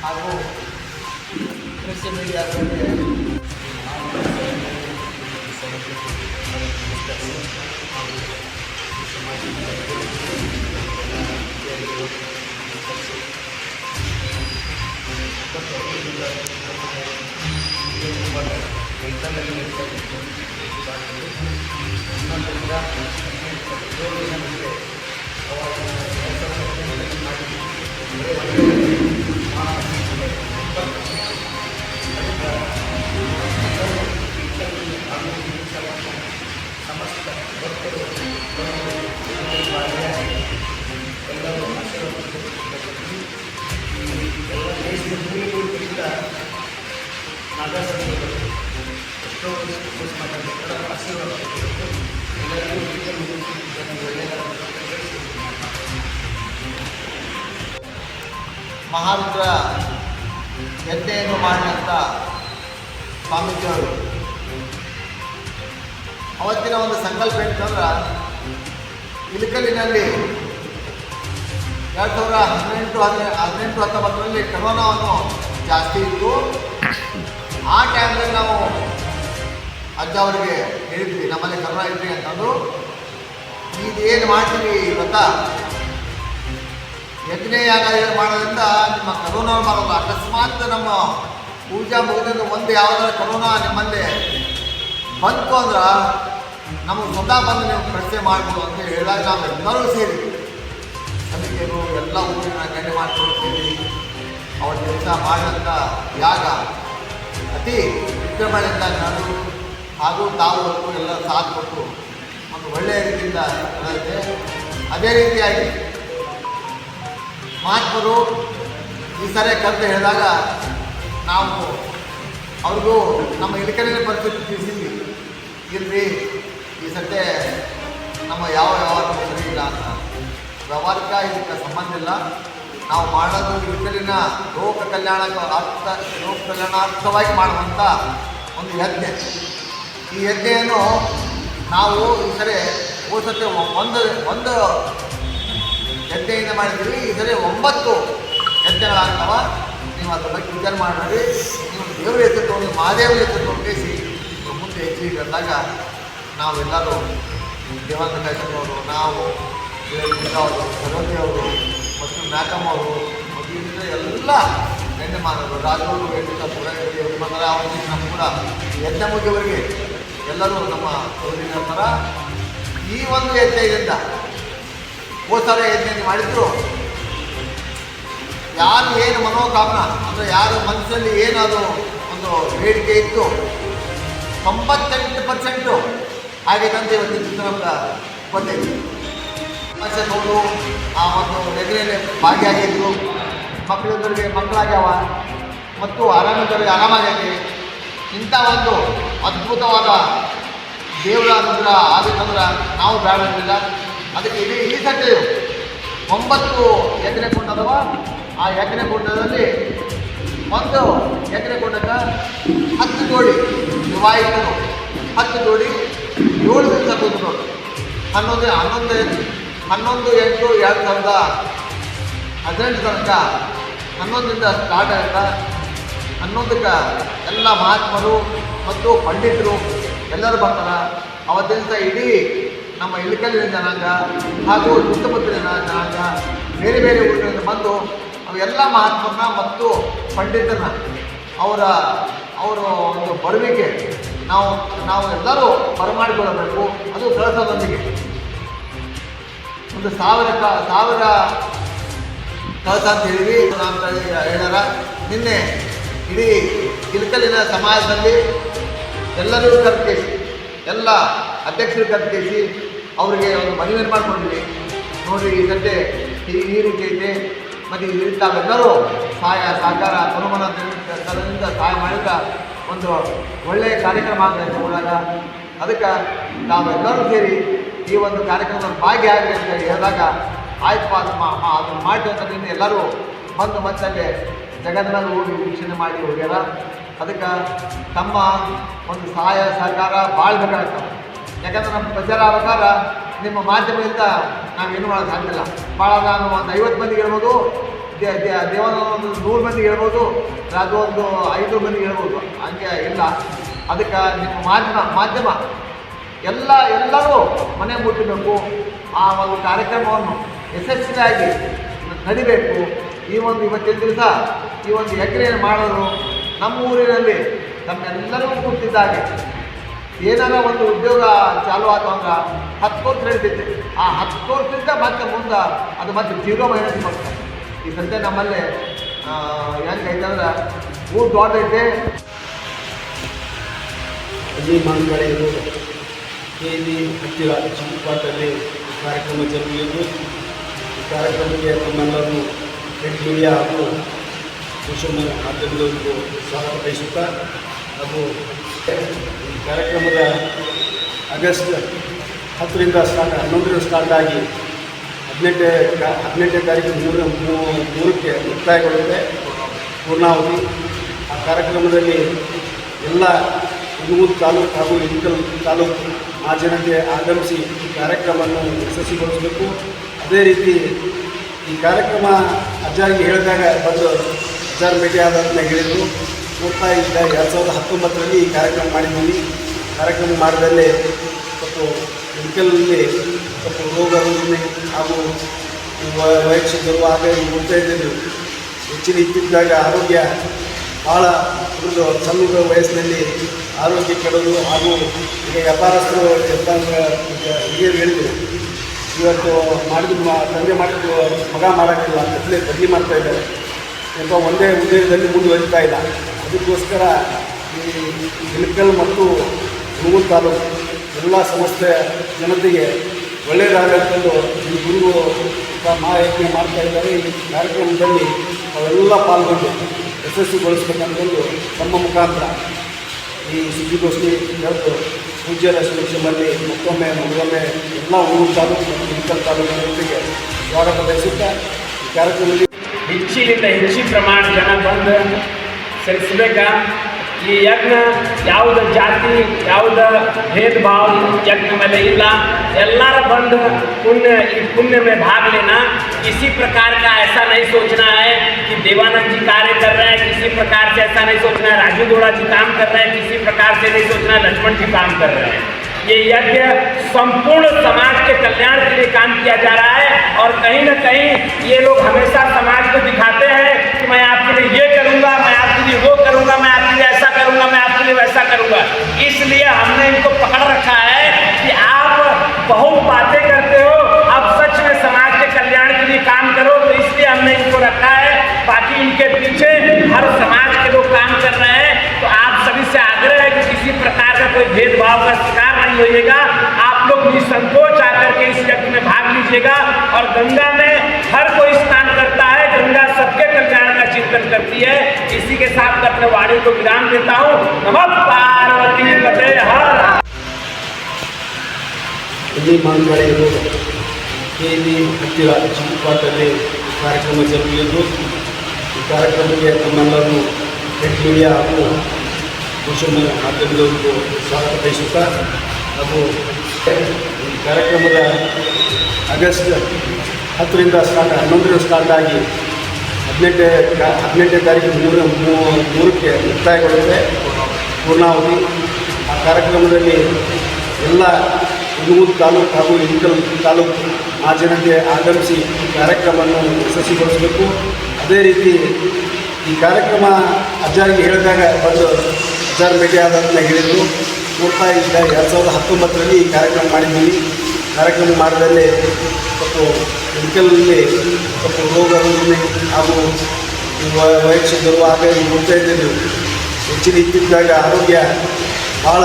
ಹಾಗೂ ಕೃಷಿ ಮೀಡಿಯಾಗಳಿಗೆ ಸಮಸ್ತ ಭಕ್ತರು ಎಲ್ಲರೂ ಎಲ್ಲ ದೇಶದ ಮೂಲಗಳಿಂದ ನಾಗಾಸಂಗಳು ಎಷ್ಟೋ ಆಶೀರ್ವಾದ ಮಹಾರುದ್ರ ಯಜ್ಞೆಯನ್ನು ಮಾಡಿದಂಥ ಸ್ವಾಮೀಜಿಯವರು ಅವತ್ತಿನ ಒಂದು ಸಂಕಲ್ಪ ಏನಂತಂದ್ರೆ ಇಳಕಲ್ಲಿನಲ್ಲಿ 2018-19 ಕರೋನಾವನ್ನು ಜಾಸ್ತಿ ಇತ್ತು. ಆ ಟೈಮ್ನಲ್ಲಿ ನಾವು ಅಜ್ಜ ಅವರಿಗೆ ಹೇಳಿದ್ವಿ ನಮ್ಮಲ್ಲಿ ಕರೋನಾ ಇದ್ರಿ ಅಂತಂದು ಇದೇನು ಮಾಡ್ತೀವಿ ಇವತ್ತ ಯಜ್ಞ ಯಾಗ ಮಾಡೋದ್ರಿಂದ ನಿಮ್ಮ ಕರೋನಾ ಬರೋಲ್ಲ. ಅಕಸ್ಮಾತ್ ನಮ್ಮ ಪೂಜಾ ಮುಗಿದಿಂದ ಒಂದು ಯಾವುದಾರ ಕರೋನಾ ನಿಮ್ಮಲ್ಲಿ ಬಂತು ಅಂದ್ರೆ ನಮಗೆ ಸ್ವತಃ ಬಂದು ನೀವು ಪ್ರಶ್ನೆ ಮಾಡ್ಬೋದು ಅಂತ ಹೇಳಿದಾಗ ನಾವು ಎಲ್ಲರೂ ಸೇರಿ ಸಮಿತಿಯರು ಎಲ್ಲ ಊರಿನ ಗಂಟೆ ಮಾಡಿಕೊಂಡು ಸೇರಿ ಅವರ ಕೆಲಸ ಮಾಡಿದಂಥ ಯಾಗ ಅತಿ ವಿಜೃಂಭಣೆಯಿಂದ ನಡೆದು ಹಾಗೂ ತಾವು ಎಲ್ಲ ಸಾಥ್ ಕೊಟ್ಟು ಒಂದು ಒಳ್ಳೆಯ ರೀತಿಯಿಂದ ನಡೆದಿದೆ. ಅದೇ ರೀತಿಯಾಗಿ ಮಹಾತ್ಮರು ಈ ಸರಿ ಕರೆದು ಹೇಳಿದಾಗ ನಾವು ಅವ್ರಿಗೂ ನಮ್ಮ ಇಳಕಲಿನ ಪರಿಸ್ಥಿತಿ ತಿಳಿಸಿದ್ವಿ, ಇಲ್ರಿ ಈ ಸದ್ಯ ನಮ್ಮ ಯಾವ ಸರಿ ಇಲ್ಲ ಅಂತ. ವ್ಯವಹಾರಿಕ ಇದಕ್ಕೆ ಸಂಬಂಧ ಇಲ್ಲ. ನಾವು ಮಾಡೋದು ಇಳಕಲಿನ ಲೋಕ ಕಲ್ಯಾಣಾರ್ಥವಾಗಿ ಮಾಡುವಂಥ ಒಂದು ಯಜ್ಞ. ಈ ಯಜ್ಞೆಯನ್ನು ನಾವು ಈ ಸರಿ ಹೋದ ಒಂದು ಯಜ್ಞೆಯಿಂದ ಮಾಡಿದ್ದೀವಿ. ಈ ಸರಿ 9 ಯಜ್ಞಗಳಾಗ್ತವೆ. ನೀವು ಅದ್ರ ಬಗ್ಗೆ ವಿಚಾರ ಮಾಡಿ ನೀವು ದೇವರ ಹೆಸರು ತಗೊಂಡು ಮಹಾದೇವರ ಹೆಸರು ತಗೊಂಡಿಸಿ ಮುಂದೆ ಹೆಚ್ಚಿಗೆ ಅಂದಾಗ ನಾವೆಲ್ಲರೂ ದೇವಾನಂದ ಕಾಯ್ಸನವರು, ನಾವು ಅವರು, ಸರೋಜಿ ಅವರು ಮತ್ತು ಮ್ಯಾಕಮ್ ಅವರು ಮತ್ತು ಇದರಿಂದ ಎಲ್ಲ ಗಣ್ಯಮಾನರು ರಾಜವರು ನಮ್ಮ ಕೂಡ ಯಜ್ಞ ಮುಗಿಯವರಿಗೆ ಎಲ್ಲರೂ ನಮ್ಮ ಸಹೋದರ ಈ ಒಂದು ಯಜ್ಞದಿಂದ ಹೋದ ಯಜ್ಞ ಮಾಡಿದ್ರು. ಯಾರು ಏನು ಮನೋಕಾಮನ ಅಂದರೆ ಯಾರ ಮನಸ್ಸಲ್ಲಿ ಏನದು ಒಂದು ಬೇಡಿಕೆ ಇತ್ತು 98% ಆಗಿದೆ ಅಂತ ಇವತ್ತು ಚಿತ್ರ ಗೊತ್ತೈತಿ. ಮನುಷ್ಯನವರು ಆ ಒಂದು ನೆಗರಿಯಲ್ಲಿ ಭಾಗಿಯಾಗಿದ್ದು, ಮಕ್ಕಳಿದ್ದವರಿಗೆ ಮಕ್ಕಳಾಗ್ಯಾವ ಮತ್ತು ಆರಾಮಿದ್ದವರಿಗೆ ಆರಾಮಾಗೈತಿ. ಇಂಥ ಒಂದು ಅದ್ಭುತವಾದ ದೇವರ ಅನುಗ್ರಹ ಆಗಬೇಕಂದ್ರೆ ನಾವು ಬೇಡಲಿಲ್ಲ. ಅದಕ್ಕೆ ಈ ಸತಿ 9 ಯಜ್ಞ ಕೊಂಡದವ. ಆ ಯಜ್ಞ ಕೊಂಡದಲ್ಲಿ ಒಂದು ಯಜ್ಞ ಕೊಂಡಕ್ಕೆ 10 ಜೋಡಿ ವಿವಾಹಿತರು 10 ಜೋಡಿ 7 ದಿವಸ ಕೂತು 11/8/2018 ತನಕ 11ರಿಂದ ಸ್ಟಾರ್ಟ್ ಆಗುತ್ತೆ. 11ಕ್ಕೆ ಎಲ್ಲ ಮಹಾತ್ಮರು ಮತ್ತು ಪಂಡಿತರು ಎಲ್ಲರೂ ಬರ್ತಾರೆ. ಅವತ್ತಿನ ಇಡೀ ನಮ್ಮ ಇಳಕಲ್ಲಿನ ಜನಾಂಗ ಹಾಗೂ ಸುತ್ತಮುತ್ತಲಿನ ಜನಾಂಗ ಬೇರೆ ಬೇರೆ ಊರಿನಿಂದ ಬಂದು ಅವೆಲ್ಲ ಮಹಾತ್ಮರನ್ನ ಮತ್ತು ಪಂಡಿತರನ್ನ ಅವರು ಒಂದು ಬರುವಿಕೆ ನಾವು ಎಲ್ಲರೂ ಬರಮಾಡಿಕೊಳ್ಳಬೇಕು. ಅದು ಕಳಸದೊಂದಿಗೆ ಒಂದು 1000 ಕಳಸ ಅಂತ ಹೇಳಿದ್ವಿ. ನಾನು ಹೇಳ್ಯಾರ ನಿನ್ನೆ ಇಡೀ ಇಳಕಲ್ಲಿನ ಸಮಾಜದಲ್ಲಿ ಎಲ್ಲರಿಗೂ ಕರೆಸಿ ಎಲ್ಲ ಅಧ್ಯಕ್ಷರು ಕರೆಸಿ ಅವರಿಗೆ ಒಂದು ಮನವಿಯನ್ನು ಮಾಡಿಕೊಂಡಿದ್ವಿ. ನೋಡಿರಿ ಈ ಸದ್ಯ ಈ ರೀತಿ ಐತೆ ಮತ್ತು ಈ ರೀತಿ ತಾವೆಲ್ಲರೂ ಸಹಕಾರ ತನುಮನದಿಂದ ಸಹಾಯ ಮಾಡಿದ್ರೆ ಒಂದು ಒಳ್ಳೆಯ ಕಾರ್ಯಕ್ರಮ ಆಗಬೇಕು ಊರಾಗ. ಅದಕ್ಕೆ ನಾವೆಲ್ಲರೂ ಸೇರಿ ಈ ಒಂದು ಕಾರ್ಯಕ್ರಮದಲ್ಲಿ ಭಾಗಿಯಾಗಲಿ ಅಂತ ಹೇಳಿದಾಗ ಆಯ್ತು ಅದನ್ನು ಮಾಡಿ ಅಂತ ನಿನ್ನೆ ಎಲ್ಲರೂ ಬಂದು ಮತ್ತೆ ಜಗತ್ತಿನಲ್ಲಿ ಹೋಗಿ ವೀಕ್ಷಣೆ ಮಾಡಿ ಹೋಗ್ಯಾರ. ಅದಕ್ಕೆ ತಮ್ಮ ಒಂದು ಸಹಾಯ ಸಹಕಾರ ಭಾಳ ಬೇಕಾಗ್ತವೆ. ಯಾಕಂದ್ರೆ ನಮ್ಮ ಪ್ರಚಾರ ಆಗ್ಬೇಕಾದ್ರೆ ನಿಮ್ಮ ಮಾಧ್ಯಮದಿಂದ ನಾವೇನು ಮಾಡೋದು ಸಾಧ್ಯಲ್ಲ. ಭಾಳ ನಾನು ಒಂದು 50 ಮಂದಿಗೆ ಹೇಳ್ಬೋದು, ದೇವನ ಒಂದು 100 ಮಂದಿಗೆ ಹೇಳ್ಬೋದು, ಅದು ಒಂದು 500 ಮಂದಿಗೆ ಹೇಳ್ಬೋದು, ಹಂಗೆ ಇಲ್ಲ. ಅದಕ್ಕೆ ನಿಮ್ಮ ಮಾಧ್ಯಮ ಎಲ್ಲರೂ ಮನೆ ಮುಟ್ಟಬೇಕು. ಆ ಒಂದು ಕಾರ್ಯಕ್ರಮವನ್ನು ಯಶಸ್ವಿಯಾಗಿ ನಡಿಬೇಕು. ಇವತ್ತಿನ ದಿವಸ ಈ ಒಂದು ಯಜ್ಞೆಯನ್ನು ಮಾಡೋರು ನಮ್ಮ ಊರಿನಲ್ಲಿ ನಮ್ಮೆಲ್ಲರಿಗೂ ಗೊತ್ತಿದ್ದಾಗೆ ಏನಾರ ಒಂದು ಉದ್ಯೋಗ ಚಾಲು ಆತವಂದ್ರೆ 10 ವರ್ಷ ನಡೀತೈತೆ. ಆ 10 ವರ್ಷದಿಂದ ಮತ್ತೆ ಮುಂದೆ ಅದು ಮತ್ತೆ 0 ಮೈನಸ್ ಮಾಡ್ತಾರೆ. ಈ ಸಂತೆ ನಮ್ಮಲ್ಲಿ ಹೆಂಗೈತೆ ಅಂದ್ರೆ ಊರು ದೊಡ್ಡೈತೆ. ಅಜಯ್ ಮಾನ್ಗಡೆ KD ಹತ್ತಿರ ಚಿಕ್ಕಪಾಟಲ್ಲಿ ಕಾರ್ಯಕ್ರಮ ಜರುಗಲಿದ್ದು, ಈ ಕಾರ್ಯಕ್ರಮಕ್ಕೆ ನಮ್ಮೆಲ್ಲರೂ ಪ್ರಿಂಟ್ ಮೀಡಿಯಾ ಹಾಗೂ ಸೋಷಿಯಲ್ ಮಾಧ್ಯಮದವರಿಗೂ ಸ್ವಾಗತ ಬಯಸುತ್ತಾ, ಹಾಗೂ ಈ ಕಾರ್ಯಕ್ರಮದ ಆಗಸ್ಟ್ 10ರಿಂದ 11ರಿಂದ ಸ್ಟಾರ್ಟ್ ಆಗಿ 18ನೇ ತಾರೀಕು 3ಕ್ಕೆ ಮುಕ್ತಾಯಗೊಳ್ಳುತ್ತೆ ಪೂರ್ಣಾವಧಿ. ಆ ಕಾರ್ಯಕ್ರಮದಲ್ಲಿ ಎಲ್ಲ ಹುಣಗೂರು ತಾಲೂಕು ಹಾಗೂ ಇಳಕಲ್ ತಾಲೂಕು ಆ ಜನತೆ ಆಗಮಿಸಿ ಈ ಕಾರ್ಯಕ್ರಮವನ್ನು ಯಶಸ್ವಿಗೊಳಿಸಬೇಕು. ಅದೇ ರೀತಿ ಈ ಕಾರ್ಯಕ್ರಮ ಅಜ್ಜಾರಿಗೆ ಹೇಳಿದಾಗ ಬಂದು ಅಜ್ಜಾರ ಭೇಟಿ ಆದಂತ ಹೇಳಿದರು. ನೋಡ್ತಾ ಇದ್ದ 2019ರಲ್ಲಿ ಈ ಕಾರ್ಯಕ್ರಮ ಮಾಡಿದ್ದೀವಿ. ಕಾರ್ಯಕ್ರಮ ಮಾಡಿದಲ್ಲೇ ಸ್ವಲ್ಪ ಇಳಕಲಲ್ಲಿ ಸ್ವಲ್ಪ ರೋಗ ರುಜಿನ ಹಾಗೂ ವಯಸ್ಸಿದ್ದರು ಹಾಗೆ ನೋಡ್ತಾ ಇದ್ದರು. ಹೆಚ್ಚಿನ ಇದ್ದಿದ್ದಾಗ ಆರೋಗ್ಯ ಭಾಳ ಸಣ್ಣ ವಯಸ್ಸಿನಲ್ಲಿ ಆರೋಗ್ಯ ಕೆಡೋದು ಹಾಗೂ ಈಗ ವ್ಯಾಪಾರಸ್ಥರು ಹಿರಿಯರು ಹೇಳಿದರು, ಇವತ್ತು ತಂದೆ ಮಾಡಿದ್ದು ಮಗ ಮಾಡೋಕ್ಕಿಲ್ಲ ಅಂತಲೇ ಬದಲಿ ಮಾಡ್ತಾ ಇದ್ದಾರೆ ಎಂಬ ಒಂದೇ ಉದ್ದೇಶದಲ್ಲಿ ಮುಂದುವರಿತಾ ಇಲ್ಲ. ಅದಕ್ಕೋಸ್ಕರ ಈ ಇಳಕಲ್ ಮತ್ತು ಹುಣಗೂರು ತಾಲೂಕು ಎಲ್ಲ ಸಮಸ್ತ ಜನತೆಗೆ ಒಳ್ಳೆಯದಾಗಲು ಈ ಗುರುಗಳು ಮಹಾಯಜ್ಞೆ ಮಾಡ್ತಾ ಇದ್ದಾರೆ. ಈ ಕಾರ್ಯಕ್ರಮದಲ್ಲಿ ಅವೆಲ್ಲ ಪಾಲ್ಗೊಂಡು ಯಶಸ್ವಿಗೊಳಿಸಬೇಕಂತಂದು ತಮ್ಮ ಮುಖಾಂತರ ಈ ಸುದ್ದಿಗೋಷ್ಠಿ ಹೇಳೋದು ಪೂಜ್ಯರ ಸುರಕ್ಷೆಯಲ್ಲಿ ಮತ್ತೊಮ್ಮೆ ಎಲ್ಲ ಹುಣಗೂರು ತಾಲೂಕು ಮತ್ತು ಇಳಕಲ್ ತಾಲೂಕಿನ ಜೊತೆಗೆ ಸ್ವಾಗತ ಬಯಸುತ್ತಾ ಈ ಕಾರ್ಯಕ್ರಮದಲ್ಲಿ ಹೆಚ್ಚಿನ ಪ್ರಮಾಣ ಜನ ಬಂದು ಸೇರಿಸಬೇಕಾ. ಈ ಯಜ್ಞ ಯಾವುದ ಜಾತಿ ಯಾವುದ भेद भाव यज्ञ में ಇಲ್ಲ. ಎಲ್ಲರ बंद पुण्य में भाग लेना. किसी प्रकार का ऐसा नहीं सोचना है कि देवानंद जी कार्य कर रहे हैं, किसी प्रकार से ऐसा नहीं सोचना है राजू दोड़ा जी काम कर रहे हैं, किसी प्रकार से नहीं सोचना है लक्ष्मण जी काम कर रहे हैं. ये यज्ञ संपूर्ण समाज के कल्याण के लिए काम किया जा रहा है. और कहीं न कहीं ये लोग हमेशा समाज को दिखाते हैं कि मैं आपके लिए ये करूँगा, मैं आपके लिए वो करूँगा, मैं आपके लिए ऐसा करूँगा, मैं आपके लिए वैसा करूँगा. इसलिए हमने इनको पकड़ रखा है कि आप बहुत बातें करते हो, आप सच में समाज के कल्याण के लिए काम करो. तो इसलिए हमने इनको रखा है. बाकी इनके पीछे हर समाज के लोग काम कर रहे हैं. तो आप सभी से आग्रह है कि किसी प्रकार का कोई भेदभाव का शिकार नहीं होइएगा. आप लोग निसंकोच आकर के इस यज्ञ में भाग लीजिएगा. और गंगा में हर कोई स्नान करता है, गंगा सबके कल्याण का चिंतन करती है. इसी के साथ अपने वाणी को विराम देता हूँ. नमः पार्वती पते हर. ಅಜಯ್ ಮಾನ್ಗಡೆ KD ಹತ್ತಿರ ಚಿಕ್ಕಪಾಟಲ್ಲಿ ಕಾರ್ಯಕ್ರಮ ಜರುಗಲಿದ್ದು, ಈ ಕಾರ್ಯಕ್ರಮಕ್ಕೆ ನಮ್ಮೆಲ್ಲರೂ ಪ್ರಿಂಟ್ ಮೀಡಿಯಾ ಹಾಗೂ ಸೋಷಿಯಲ್ ಮಾಧ್ಯಮದವರಿಗೂ ಸ್ವಾಗತ ಬಯಸುತ್ತಾ, ಹಾಗೂ ಈ ಕಾರ್ಯಕ್ರಮದ ಆಗಸ್ಟ್ 10ರಿಂದ 11ರಿಂದ ಸ್ಟಾರ್ಟ್ ಆಗಿ 18ನೇ ತಾರೀಕು 3ಕ್ಕೆ ಮುಕ್ತಾಯಗೊಳ್ಳುತ್ತೆ ಪೂರ್ಣಾವಧಿ. ಆ ಕಾರ್ಯಕ್ರಮದಲ್ಲಿ ಎಲ್ಲ ಹುಣಗೂರು ತಾಲೂಕು ಹಾಗೂ ಇಳಕಲ್ ತಾಲೂಕು ಆ ಜನತೆ ಆಗಮಿಸಿ ಈ ಕಾರ್ಯಕ್ರಮವನ್ನು ಯಶಸ್ವಿಗೊಳಿಸಬೇಕು. ಅದೇ ರೀತಿ ಈ ಕಾರ್ಯಕ್ರಮ ಅಜ್ಜಾರಿಗೆ ಹೇಳಿದಾಗ ಬಂದು ಅಜ್ಜಾರ ಭೇಟಿ ಆದಂತ ಹೇಳಿದರು. ನೋಡ್ತಾ ಇದ್ದ 2019ರಲ್ಲಿ ಈ ಕಾರ್ಯಕ್ರಮ ಮಾಡಿದ್ದೀವಿ. ಕಾರ್ಯಕ್ರಮ ಮಾಡಿದಲ್ಲೇ ಸ್ವಲ್ಪ ಇಳಕಲಲ್ಲಿ ಸ್ವಲ್ಪ ರೋಗ ರುಜಿನ ಹಾಗೂ ವಯಸ್ಸಿದ್ದರು ಹಾಗೆ ನೋಡ್ತಾ ಇದ್ದರು. ಹೆಚ್ಚಿನ ಇದ್ದಿದ್ದಾಗ ಆರೋಗ್ಯ ಭಾಳ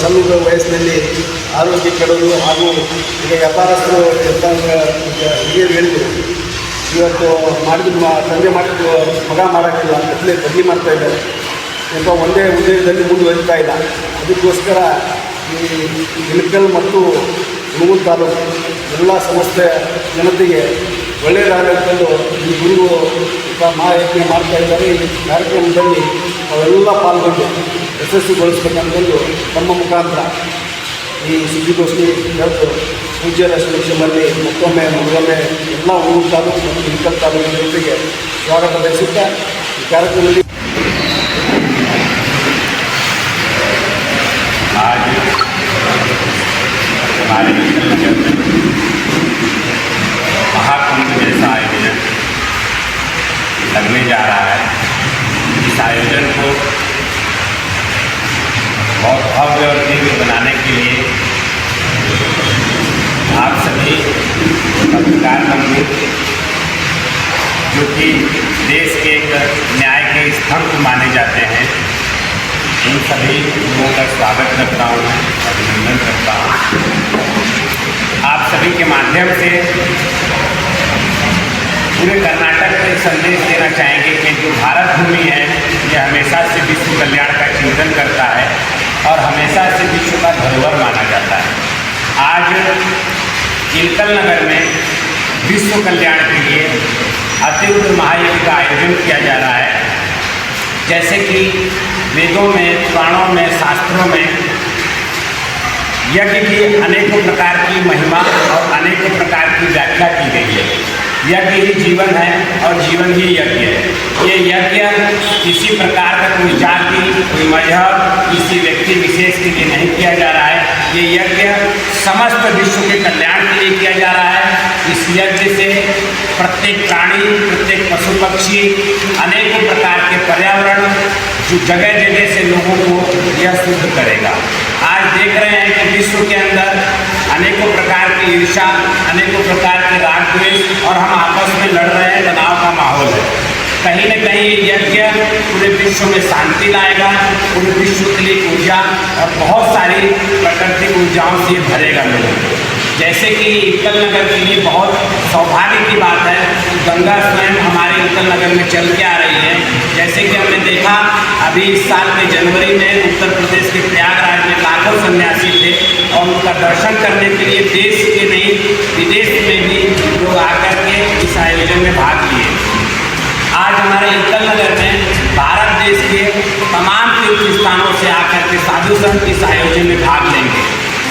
ಸಣ್ಣ ವಯಸ್ಸಿನಲ್ಲಿ ಆರೋಗ್ಯ ಕೆಡೋದು ಹಾಗೂ ಈಗ ವ್ಯಾಪಾರಸ್ಥರು ಹಿರಿಯರು ಹೇಳಿದರು, ಇವತ್ತು ತಂದೆ ಮಾಡಿದ್ದು ಮಗ ಮಾಡೋಕ್ಕಿಲ್ಲ ಅಂತಲೇ ಬದಲಿ ಮಾಡ್ತಾ ಇದ್ದಾರೆ ಎಂಬ ಒಂದೇ ಉದ್ದೇಶದಲ್ಲಿ ಮುಂದುವರಿತಾ ಇಲ್ಲ. ಅದಕ್ಕೋಸ್ಕರ ಈ ಇಳಕಲ್ ಮತ್ತು ಹುಣಗೂರು ತಾಲೂಕು ಎಲ್ಲ ಸಮಸ್ತ ಜನತೆಗೆ ಒಳ್ಳೆಯದಾಗಲು ಈ ಗುರುಗಳು ಮಹಾಯಜ್ಞೆ ಮಾಡ್ತಾ ಇದ್ದಾರೆ. ಈ ಕಾರ್ಯಕ್ರಮದಲ್ಲಿ ಅವೆಲ್ಲ ಪಾಲ್ಗೊಂಡು ಯಶಸ್ವಿಗೊಳಿಸಬೇಕಂತಂದು ತಮ್ಮ ಮುಖಾಂತರ ಈ ಸುದ್ದಿಗೋಷ್ಠಿ ಹೇಳೋದು ಪೂಜ್ಯರ ಶ್ರೀಮಲ್ಲಿ ಮತ್ತೊಮ್ಮೆ ಮತ್ತೊಮ್ಮೆ ಎಲ್ಲ ಊರು ತಾಲೂಕು ಮತ್ತು ಇಳಕಲ್ ತಾಲೂಕಿನ ಜನತೆಗೆ ಸ್ವಾಗತ ಬಯಸುತ್ತಾ ಈ ಕಾರ್ಯಕ್ರಮದಲ್ಲಿ आज हमारे नगर में महाकुंभ जैसा आयोजन लगने जा रहा है। इस आयोजन को बहुत भव्य और दिव्य बनाने के लिए आप सभी पत्रकार बंधु, जो कि देश के एक न्याय के स्तंभ माने जाते हैं, इन सभी लोगों का स्वागत करता हूँ, अभिनंदन करता हूँ। आप सभी के माध्यम से पूरे कर्नाटक को एक संदेश देना चाहेंगे कि जो भारत भूमि है ये हमेशा से विश्व कल्याण का चिंतन करता है और हमेशा से विश्व का धरोहर माना जाता है। आज इलकल नगर में विश्व कल्याण के लिए अतिरुद्र महायज्ञ का आयोजन किया जा रहा है। जैसे कि वेदों में, पुराणों में, शास्त्रों में यज्ञ की अनेकों प्रकार की महिमा और अनेकों प्रकार की व्याख्या की गई है। यज्ञ ही जीवन है और जीवन ही यज्ञ है। ये यज्ञ किसी प्रकार का कोई जाति, कोई मजहब, किसी व्यक्ति विशेष के लिए नहीं किया जा रहा है। ये यज्ञ समस्त विश्व के कल्याण के लिए किया जा रहा है। इस यज्ञ से प्रत्येक प्राणी, प्रत्येक पशु पक्षी, अनेकों प्रकार के पर्यावरण जो जगह जगह से लोगों को यह शुद्ध करेगा। आज देख रहे हैं कि विश्व के अंदर अनेकों प्रकार की ईर्ष्या, अनेकों प्रकार के राग द्वेष और हम आपस में लड़ रहे हैं, तनाव का माहौल है। कहीं न कहीं यज्ञ पूरे विश्व में शांति लाएगा, पूरे विश्व के लिए ऊर्जा और बहुत सारी प्राकृतिक ऊर्जाओं से भरेगा लोगों को। जैसे कि इलकल नगर के लिए बहुत सौभाग्य की बात है कि गंगा स्वयं हमारे इलकल नगर में चल के आ रही है। जैसे कि हमने देखा अभी इस साल के जनवरी में उत्तर प्रदेश के प्रयागराज में लाखों सन्यासी थे और उनका दर्शन करने के लिए देश के नहीं विदेश में भी लोग आकर के इस आयोजन में भाग लिए। आज हमारे इलकल नगर में भारत देश के तमाम तीर्थ स्थानों से आकर के साधु संत इस आयोजन में भाग लेंगे।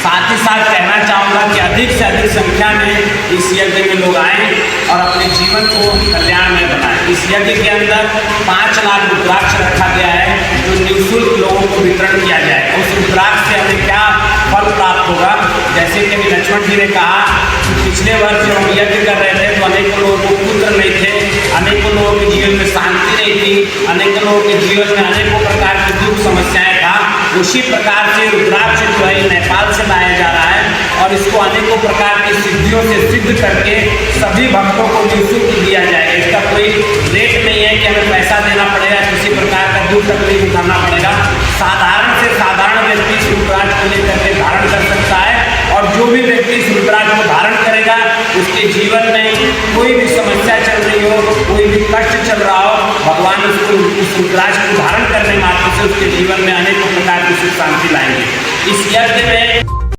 साथ ही साथ कहना चाहूँगा कि अधिक से अधिक संख्या में इस यज्ञ में लोग आएँ और अपने जीवन को कल्याणमय बनाएं। इस यज्ञ के अंदर 5 लाख रुद्राक्ष रखा गया है जो निःशुल्क लोगों को वितरण किया जाए। उस रुद्राक्ष से हमें क्या फल प्राप्त होगा? जैसे कि अभी लक्ष्मण जी ने कहा कि पिछले वर्ष जब हम यज्ञ कर रहे थे तो अनेकों लोगों को पुत्र नहीं थे, अनेकों लोगों के जीवन में शांति नहीं थी, अनेकों लोगों के जीवन में अनेकों प्रकार की दुख समस्याएं था। उसी प्रकार से रुद्राक्ष जो है नेपाल से लाया जा रहा है और इसको अनेकों प्रकार की सिद्धियों से सिद्ध करके सभी भक्तों को निःशुल्क दिया जाएगा। इसका कोई रेट नहीं है कि हमें पैसा देना पड़ेगा, किसी प्रकार का दुख तकलीफ उठाना पड़ेगा। साधारण से साधारण व्यक्ति इस रुद्राक्ष को लेकर के धारण कर सकता है और जो भी व्यक्ति इस रुद्राक्ष को धारण करेगा उसके जीवन में कोई भी समस्या चल रही हो, कोई भी कष्ट चल रहा हो, भगवान उसको उस रुद्राक्ष को धारण करने मात्र से उसके जीवन में अनेकों प्रकार की सुख शांति लाएंगे। इस यज्ञ में